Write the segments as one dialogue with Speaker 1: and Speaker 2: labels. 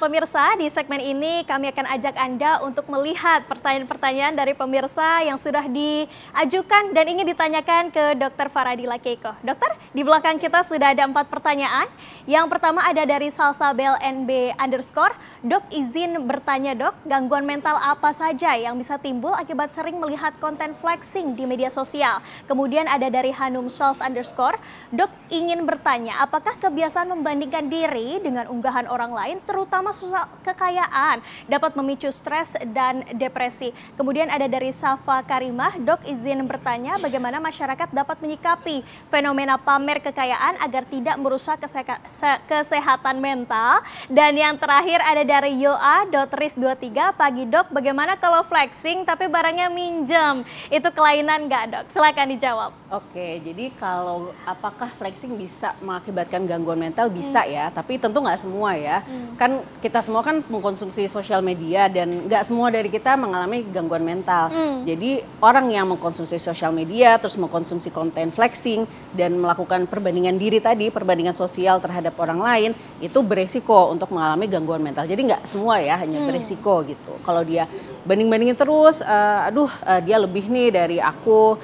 Speaker 1: pemirsa, di segmen ini kami akan ajak Anda untuk melihat pertanyaan-pertanyaan dari pemirsa yang sudah diajukan dan ingin ditanyakan ke Dr. Faradila Keiko. Dokter, di belakang kita sudah ada 4 pertanyaan. Yang pertama ada dari Salsabel NB _ Dok, izin bertanya dok, gangguan mental apa saja yang bisa timbul akibat sering melihat konten flexing di media sosial? Kemudian ada dari Hanum Charles _ Dok, ingin bertanya, apakah kebiasaan membandingkan diri dengan unggahan orang lain, terutama soal kekayaan, dapat memicu stres dan depresi? Kemudian ada dari Safa Karimah, dok izin bertanya bagaimana masyarakat dapat menyikapi fenomena pamer kekayaan agar tidak merusak kesehatan mental. Dan yang terakhir ada dari Yoa.ris23, pagi dok, bagaimana kalau flexing tapi barangnya minjem? Itu kelainan nggak dok? Silakan dijawab.
Speaker 2: Oke, jadi kalau apakah flexing bisa mengakibatkan gangguan mental? Bisa ya, tapi tentu nggak semua ya. Kan kita semua kan mengkonsumsi sosial media dan nggak semua dari kita mengalami gangguan mental. Jadi orang yang mengkonsumsi sosial media terus mengkonsumsi konten flexing dan melakukan perbandingan diri tadi, perbandingan sosial terhadap orang lain, itu beresiko untuk mengalami gangguan mental. Jadi nggak semua ya, hanya beresiko gitu. Kalau dia banding-bandingin terus, dia lebih nih dari aku,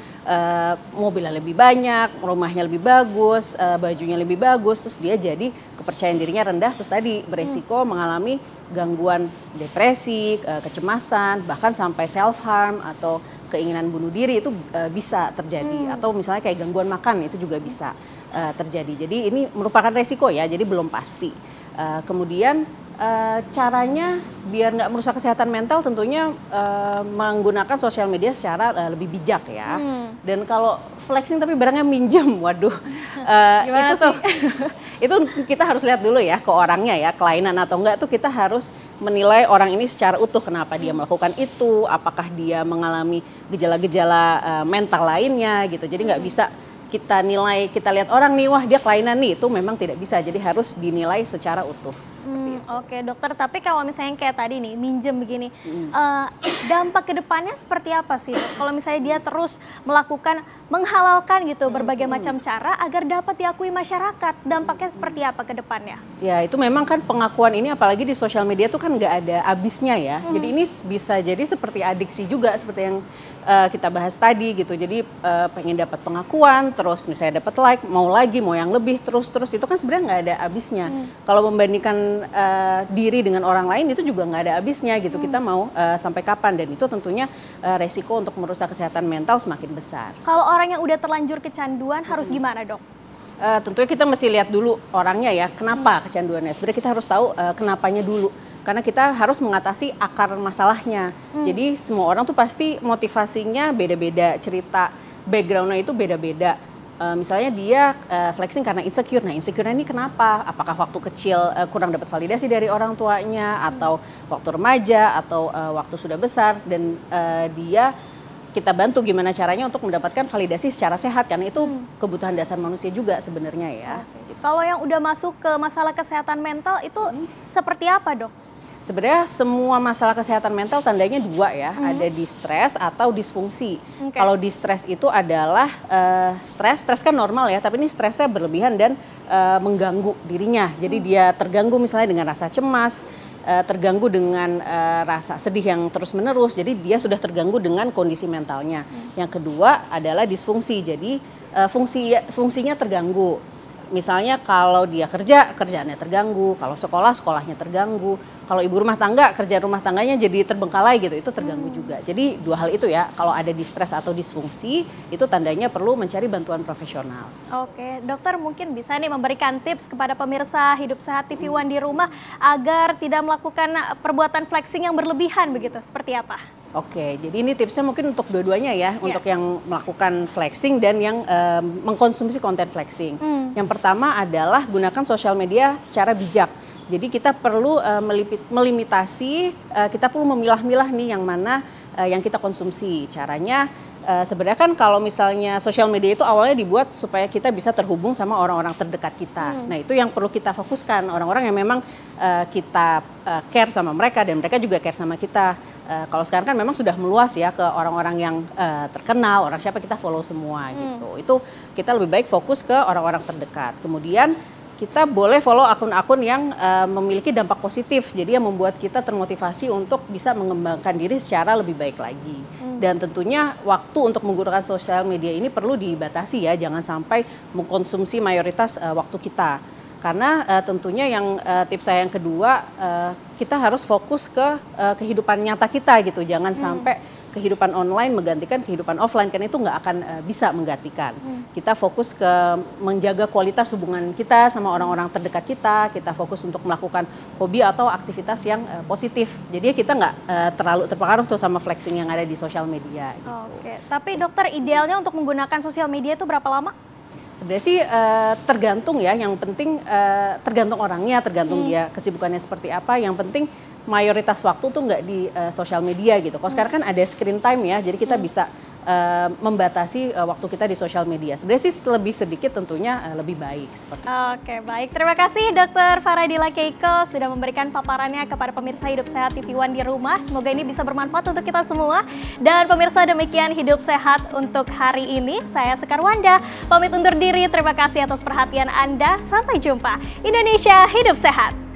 Speaker 2: mobilnya lebih banyak, rumahnya lebih bagus, bajunya lebih bagus, terus dia jadi kepercayaan dirinya rendah, terus tadi beresiko mengalami gangguan depresi, kecemasan, bahkan sampai self harm atau keinginan bunuh diri itu bisa terjadi. Atau misalnya kayak gangguan makan itu juga bisa terjadi. Jadi ini merupakan resiko ya, jadi belum pasti. Kemudian caranya biar nggak merusak kesehatan mental tentunya menggunakan sosial media secara lebih bijak ya. Dan kalau flexing tapi barangnya minjem, waduh, itu sih itu kita harus lihat dulu ya ke orangnya ya, kelainan atau enggak tuh kita harus menilai orang ini secara utuh, kenapa dia melakukan itu, apakah dia mengalami gejala-gejala mental lainnya gitu. Jadi nggak bisa kita nilai, kita lihat orang nih, wah dia kelainan nih, itu memang tidak bisa. Jadi harus dinilai secara utuh.
Speaker 1: Oke dokter, tapi kalau misalnya kayak tadi nih, minjem begini, dampak kedepannya seperti apa sih? Kalau misalnya dia terus melakukan, menghalalkan gitu berbagai macam cara agar dapat diakui masyarakat, dampaknya seperti apa ke depannya? Ya
Speaker 2: itu memang kan pengakuan ini apalagi di sosial media tuh kan nggak ada habisnya ya. Jadi ini bisa jadi seperti adiksi juga, seperti yang kita bahas tadi gitu. Jadi pengen dapat pengakuan, terus misalnya dapat like, mau lagi, mau yang lebih, terus itu kan sebenarnya nggak ada habisnya. Kalau membandingkan diri dengan orang lain itu juga nggak ada habisnya gitu. Kita mau sampai kapan, dan itu tentunya resiko untuk merusak kesehatan mental semakin besar.
Speaker 1: Kalau orang yang udah terlanjur kecanduan harus gimana dok?
Speaker 2: Tentunya kita mesti lihat dulu orangnya ya, kenapa kecanduannya. Sebenarnya kita harus tahu kenapanya dulu. Karena kita harus mengatasi akar masalahnya. Jadi semua orang tuh pasti motivasinya beda-beda, cerita backgroundnya itu beda-beda. Misalnya dia flexing karena insecure. Nah insecure ini kenapa? Apakah waktu kecil kurang dapat validasi dari orang tuanya, atau waktu remaja, atau waktu sudah besar, dan kita bantu gimana caranya untuk mendapatkan validasi secara sehat, karena itu kebutuhan dasar manusia juga sebenarnya ya.
Speaker 1: Kalau yang udah masuk ke masalah kesehatan mental itu seperti apa dok?
Speaker 2: Sebenarnya semua masalah kesehatan mental tandanya 2 ya, ada di stres atau disfungsi. Kalau di stres itu adalah stres kan normal ya, tapi ini stresnya berlebihan dan mengganggu dirinya. Jadi dia terganggu misalnya dengan rasa cemas, terganggu dengan rasa sedih yang terus menerus, jadi dia sudah terganggu dengan kondisi mentalnya. Yang kedua adalah disfungsi, jadi fungsinya terganggu. Misalnya kalau dia kerjaannya terganggu, kalau sekolahnya terganggu, kalau ibu rumah tangga, kerja rumah tangganya jadi terbengkalai gitu, itu terganggu juga. Jadi 2 hal itu ya, kalau ada distres atau disfungsi, itu tandanya perlu mencari bantuan profesional.
Speaker 1: Oke, dokter mungkin bisa nih memberikan tips kepada pemirsa Hidup Sehat TV One di rumah agar tidak melakukan perbuatan flexing yang berlebihan begitu, seperti apa?
Speaker 2: Oke, jadi ini tipsnya mungkin untuk dua-duanya ya, untuk yang melakukan flexing dan yang mengkonsumsi konten flexing. Yang pertama adalah gunakan sosial media secara bijak. Jadi kita perlu melimitasi, kita perlu memilah-milah nih yang mana yang kita konsumsi. Caranya sebenarnya kan kalau misalnya sosial media itu awalnya dibuat supaya kita bisa terhubung sama orang-orang terdekat kita. Nah itu yang perlu kita fokuskan, orang-orang yang memang kita care sama mereka dan mereka juga care sama kita. Kalau sekarang kan memang sudah meluas ya ke orang-orang yang terkenal, orang siapa kita follow semua gitu. Itu kita lebih baik fokus ke orang-orang terdekat. Kemudian kita boleh follow akun-akun yang memiliki dampak positif, jadi yang membuat kita termotivasi untuk bisa mengembangkan diri secara lebih baik lagi. Dan tentunya waktu untuk menggunakan sosial media ini perlu dibatasi ya, jangan sampai mengkonsumsi mayoritas waktu kita. Karena tentunya yang tips saya yang kedua, kita harus fokus ke kehidupan nyata kita gitu, jangan sampai kehidupan online menggantikan kehidupan offline, kan itu nggak akan bisa menggantikan. Kita fokus ke menjaga kualitas hubungan kita sama orang-orang terdekat kita fokus untuk melakukan hobi atau aktivitas yang positif. Jadi kita nggak terlalu terpengaruh tuh sama flexing yang ada di sosial media. Gitu.
Speaker 1: Oke, tapi dokter idealnya untuk menggunakan sosial media itu berapa lama?
Speaker 2: Sebenarnya sih tergantung ya, yang penting tergantung orangnya, tergantung dia kesibukannya seperti apa, yang penting mayoritas waktu tuh nggak di sosial media gitu. Kalau sekarang kan ada screen time ya, jadi kita bisa membatasi waktu kita di sosial media. Sebenarnya sih lebih sedikit tentunya lebih baik. Seperti
Speaker 1: Oke, baik. Terima kasih Dr. Faradila Keiko sudah memberikan paparannya kepada pemirsa Hidup Sehat TV One di rumah. Semoga ini bisa bermanfaat untuk kita semua. Dan pemirsa, demikian Hidup Sehat untuk hari ini. Saya Sekar Wanda, pamit undur diri. Terima kasih atas perhatian Anda. Sampai jumpa. Indonesia Hidup Sehat.